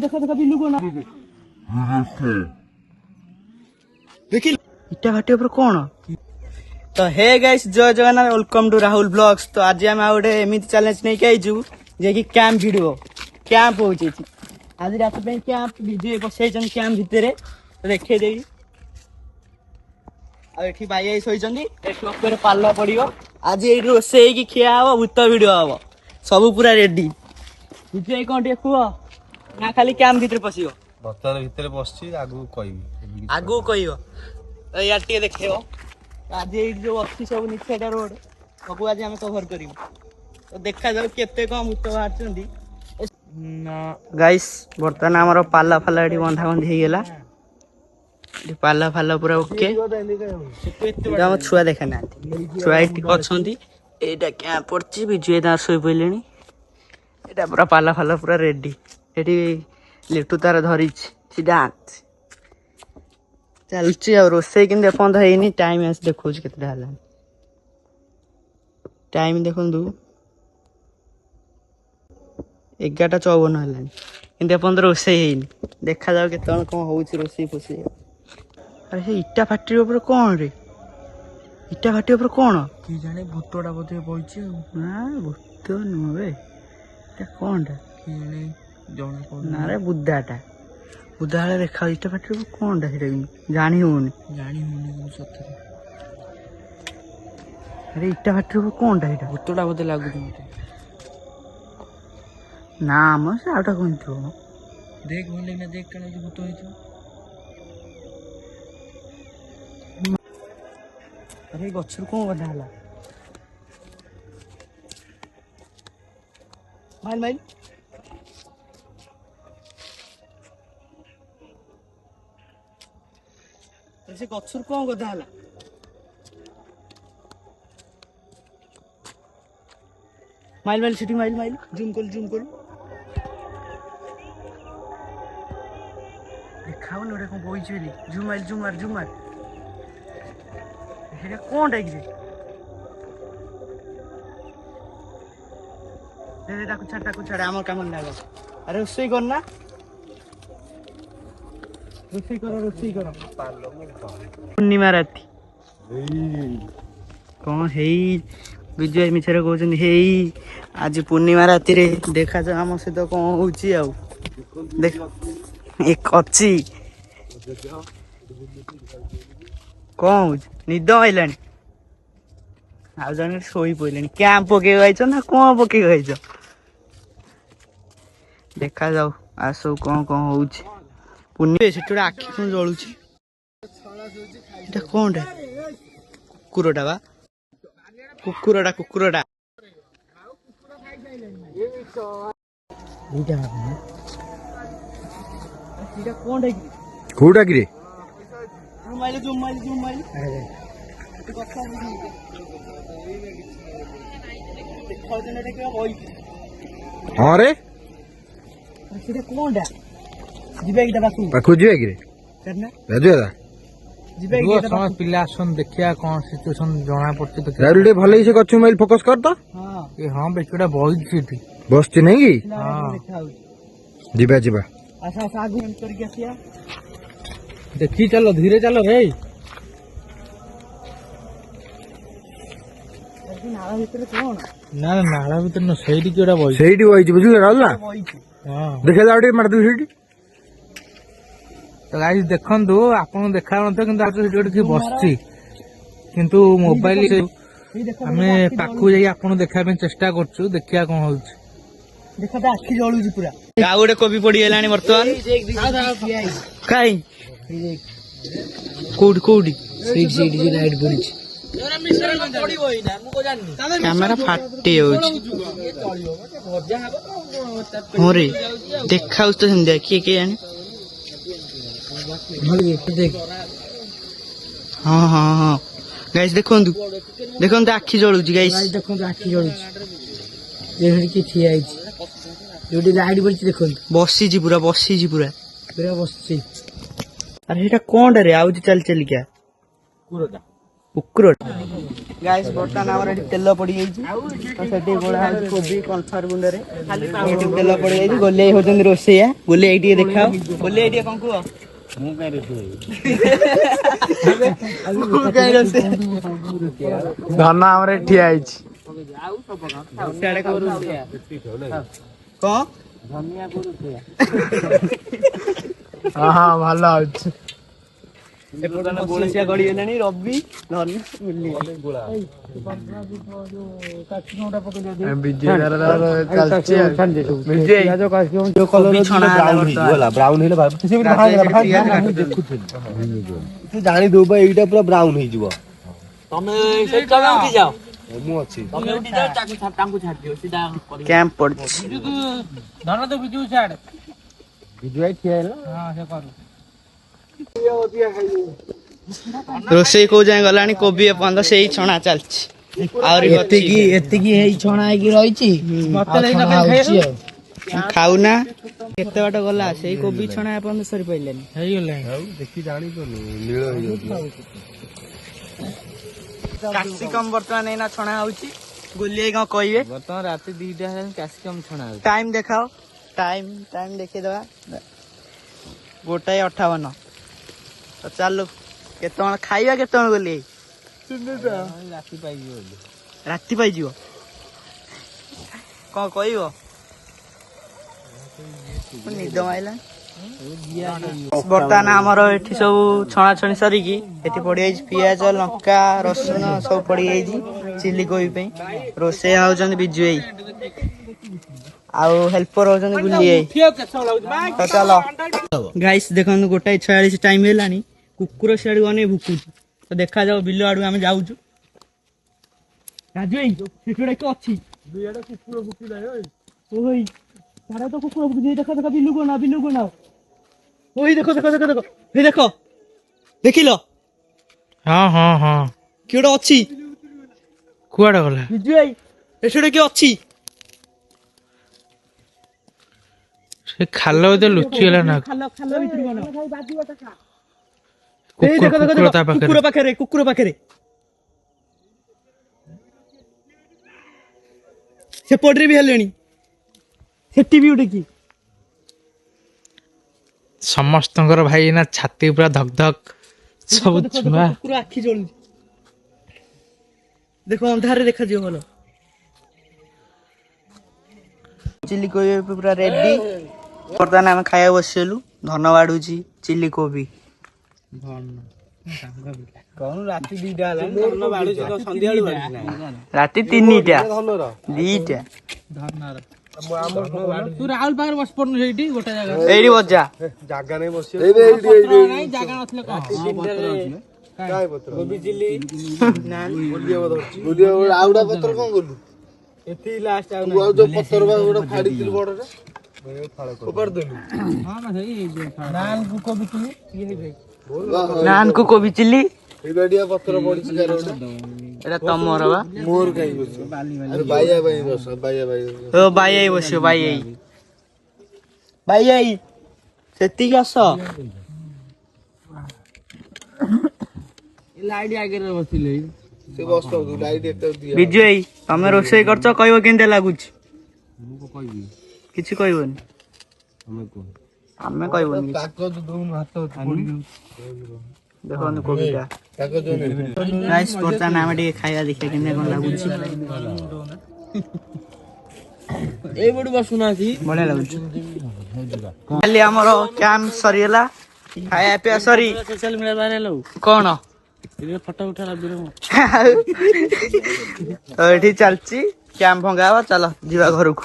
देखा देखा बिल्लू को ना देखिल इटा घाटी ऊपर कौन तो हे गाइस जय Jagannath welcome to Rahul blogs. तो आज आम गोटे एमती चैलेंज नहीं आईचु जे कि कैंप वीडियो कैंप हो आज रात कैंप वीडियो बसई कैंप भितर तो देखे देवी आठी भाई शोचे पाल पड़ो आज ये रोषे की खिया हम भूत भिड हम सब पूरा रेडी विजय कौन टे कुह ना खाली कैंप भितर पशियो बतर भितर बसछि आगु कह यार टे देखे आज ये जो अच्छी सब निचेटा रोड सब आज आम कभर कर तो देखा जाऊ केते कम भूत बाहर गाइस बर्तमान आमर पाला फाला ये बंधा बंधी हो गला पाला फाला पूरा ओके आम छुआ देखा ना छुआ अच्छा यहाँ क्या पड़ी विजय तार शो पड़े यहाँ पूरा पाला फाला पूरा रेडी ये लिटू तार धरी सीधा चलुची रोसे कि एपर्त है टाइम आस देखा के टाइम देखु 11:54 है एपर्त रोसे देखा जाओ के कौन हो रोसे फोसे अरे हे इटा फैक्ट्री ऊपर कौन रे इटा फैक्ट्री ऊपर कौन कि जाने भूतटा बोधे बइछि ना भूत नुहे कौन ना रे बुद्धाटा बुद्धा देखा इटा फैक्ट्री ऊपर कौन जानी होनी सतरे अरे इटा फैक्ट्री ऊपर कौन भूतटा बोधे लगुच मत ना आम से आउटा कौन थो देख भले ना देख कण भूत होइछो अरे गच्छर कौन बधा हला माइल माइल से गच्छर कौन बधा हला mile mile city mile mile zoom कर देखाओ ना कौन बोई जूम माइल जूम मार कौन टाइप छाड़ आम कम लगा अरे रोसई करना रोसई कर पूर्णिमा राति कौन है विजय मिछरे कहते हे आज पूर्णिमा राति रे देखा जाओ आम सहित कौन हो देख एक अच्छी कौन हो निद आइलानी आ जन शोई पड़े कैंप पके ना कौन पके देखा जाओ आस कौन कौन हो पुण्य से आखि कौन जलुची कौन कुकुरटा बा कुकुरटा कोडा कि जूम माइल हाँ रे कौन पिला देखिया कौन सिचुएशन जना पड़ती भल से गछ मोबाइल फोकस कर तो हाँ बेटा बहुत सीटी बस नहीं कि जीवा देखी चलो धीरे चलो रे ना नाला भीतर न सही किड़ा बही बुझल ना देखे मारदेवी से तो गाइस देखंतु आपन देखा नथो किंतु आछो सेठी कि बसछि किंतु मोबाइल हमें पाखु जाई आपन देखा पे चेष्टा करछु देखिया कोन होउछ देखा त आखि जळुजी पूरा गाउ गोटे कॉपी पड़ी गेलानी वर्तमान काई कोडी सीट जी लाइट पड़ी कैमरा फाटे हो रे देखा तो देखिए के जाने हाँ हाँ हाँ गाइस देखो आखि जलुची गाइस देखो आखि जलुची कि ठिया जोटी लाइट पड़ी देखो बसी पूरा पूरा बसी अरे ये कौन रे आउज चल क्या कुकुर ଗାଇସ୍ ବର୍ତ୍ତମାନ ଆମର ଏଠି ତେଲ ପଡ଼ିଯାଇଛି ତ ସେଠି ଗୋଳା ହେଉଛି କୋବି କର୍ଣ୍ଣଫ୍ଲାୱାର ଗୁଣ୍ଡରେ ଏଠି ତେଲ ପଡ଼ିଯାଇଛି ଗୋଲେଇ ହେଉଛନ୍ତି ରୋଷେଇଆ ଗୋଲେଇ ଏଇ ଟିକେ ଦେଖାଅ ଗୋଲେଇ ଏଇ ଟିକେ କ'ଣ କୁହ ମୁଁ କାଇଁ ରୋଷେଇ ଧନ ଆମର ଏଠି ଠିଆ ହେଇଛି ସିଆଡ଼େ କ'ଣ ହଁ ଭଲ ଅଛି ଗୋଳସିଆ ଗଡ଼ିଗଲାଣି ରବି ଧନ ଜାଣି ଦଉ ଏଇଟା ପୁରା ବ୍ରାଉନ ହେଇଯିବ ମୁଁ ଅଛି କ୍ୟାମ୍ପ ପଡ଼ିଛି ଧନ ତ ବିଜୁ ଛାଡ ବିଜୁ ଭାଇ ଠିଆ ହେଲା ହଁ ସେ କରୁ ରୋଷେଇ କୋଉ ଯାଏଁ ଗଲାଣି କୋବି ଏପର୍ଯ୍ୟନ୍ତ ସେଇ ଛଣା ଚାଲିଛି ଆହୁରି ଏତିକି ହେଇ ଛଣା ହେଇକି ରହିଛି ମତେ ଦେଇନ ଖାଇବାକୁ ଖାଉନା କେତେ ବାଟ ଗଲା ସେଇ କୋବି ଛଣା ଏପର୍ଯ୍ୟନ୍ତ ସରି ପାଇଲାନି ହେଇଗଲାଣି ଦେଖି ଜାଣିପାରୁନି ନୀଳ ହେଇଯାଉଛି କ୍ୟାପ୍ସିକମ୍ ବର୍ତ୍ତମାନ ଏଇନା ଛଣା ହଉଛି ଗୋଲିଆଇ କ'ଣ କହିବେ ବର୍ତ୍ତମାନ ରାତି 2ଟା ହେଲାଣି କ୍ୟାପ୍ସିକମ୍ ଛଣା ହଉଛି ଟାଇମ୍ ଦେଖାଅ ଟାଇମ୍ ଦେଖେଇଦବା 1:58 ତ ଚାଲୁ କେତେବେଳେ ଖାଇବା କେତେବେଳେ ଗୋଲିଆଇ ରାତି ପାଇଯିବ ରାତି ପାଇଯିବ କ'ଣ କହିବ ନିଦ ମାଇଲା ବର୍ତ୍ତମାନ ଆମର ଏଠି ସବୁ ଛଣାଛଣି ସରିକି ଏଠି ପଡ଼ିଯାଇଛି ପିଆଜ ଲଙ୍କା ରସୁଣ ସବୁ ପଡ଼ିଯାଇଛି ଚିଲି କୋବି ପାଇଁ ରୋଷେଇଆ ହଉଛନ୍ତି ବିଜୁ ଭାଇ ଆଉ ହେଲ୍ପର ହଉଛନ୍ତି ଗୁଲି ଭାଇ ତ ଚାଲ ଗାଇସ୍ ଦେଖନ୍ତୁ 1:46 ଟାଇମ୍ ହେଲାଣି କୁକୁର ସିଆଡ଼ୁ ଅନେଇ ଭୁକୁଛି ତ ଦେଖାଯାଉ ବିଲ ଆଡ଼ୁ ଆମେ ଯାଉଛୁ ରାଜୁ ଭାଇ ସେଠି ଗୋଟେ ଅଛି କୁକୁର ଭୁକିଲା ଓଇ ସାରା ତ କୁକୁର ଭୁକୁଛି ଦେଖ ବିଲୁକୁ ନା ଓଇ ଦେଖ ଏଇ ଦେଖ ଦେଖିଲ ହଁ ହଁ ହଁ କିଏ ଗୋଟେ ଅଛି କୁଆଡେ ଗଲା ବିଜୁ ଭାଇ ଏଠି ଗୋଟେ କିଏ ଅଛି ସେ ଖାଲ ଭିତରେ ଲୁଚିଗଲା ନା କୁକୁର ପାଖରେ ସେପଟରେ ବି ହେଲେଣି ସେଠି ବି ଗୋଟେ କି ସମସ୍ତଙ୍କର ଭାଇ ନା ଛାତି ପୁରା ଧକ ଧକ ସବୁ ଛୁଆ କୁକୁର ଆଖି ଜଳୁଛି ଦେଖ ଅନ୍ଧାରରେ ଦେଖାଯିବ ଭଲ ଚିଲି କୋବି ପୁରା ରେଡି ବର୍ତ୍ତମାନ ଆମେ ଖାଇବାକୁ ବସିଗଲୁ ଧନ ବାଢୁଛି ଚିଲି କୋବି ରାତି 3ଟା 2ଟା ତୁ ରାହୁଲ ପାଖରେ ବସି ପଡୁନୁ ସେଇଠି ଗୋଟେ ଜାଗା ଏଇଠି ବଜା ଜାଗା ନେଇ ବସି ଜାଗା ନଥିଲେ ଆଉଡା ପତ୍ର କଣ କଲୁ ଏତିକି ଲାଷ୍ଟ ଆଉ ଯୋଉ ପତ୍ର ବା ଗୋଟେ ଫାଡିଥିଲୁ ବଡରେ ନାନକୁ କୋବି ଚିଲି ପତ୍ର ପଡିଛି ଏଟା ତମର ବା ମୋର କାଇଁ ବସିବ ବାଇଆ ବାଇ ବସ ବାଇଆ ବାଇ ଓ ବାଇ ଆଇ ବସିବ ବାଇ ଆଇ ସେତିକି ଆସ ଲାଇଟ୍ ଆଗରେ ବସିଲେ ସେ ବସ ଲାଇଟ୍ ଏତେ ଦିଅ ବିଜୁ ଭାଇ ତମେ ରୋଷେଇ କରୁଛ କହିବ କେମିତି ଲାଗୁଛି କିଛି କହିବନି ଆମେ କହିବନି କାଗଜ ଦଉନୁ ହାତ ଦେଖନ୍ତୁ କୋବିଟା ଗାଇସ୍ ବର୍ତ୍ତମାନ ଆମେ ଟିକେ ଖାଇବା ଦେଖିବା କେମିତି କ'ଣ ଲାଗୁଛି ଏଇପଟୁ ବସୁନାହାନ୍ତି ବଢିଆ ଲାଗୁଛି ଖାଲି ଆମର କ୍ୟାମ୍ପ ସରିଗଲା ଖାଇବା ପିଇବା ସରି ସୋସିଆଲ ମିଡ଼ିଆ ହେଲୋ କ'ଣ ଫଟୋ ଉଠା ତ ଏଠି ଚାଲିଛି କ୍ୟାମ୍ପ ଭଙ୍ଗା ହବ ଚାଲ ଯିବା ଘରକୁ।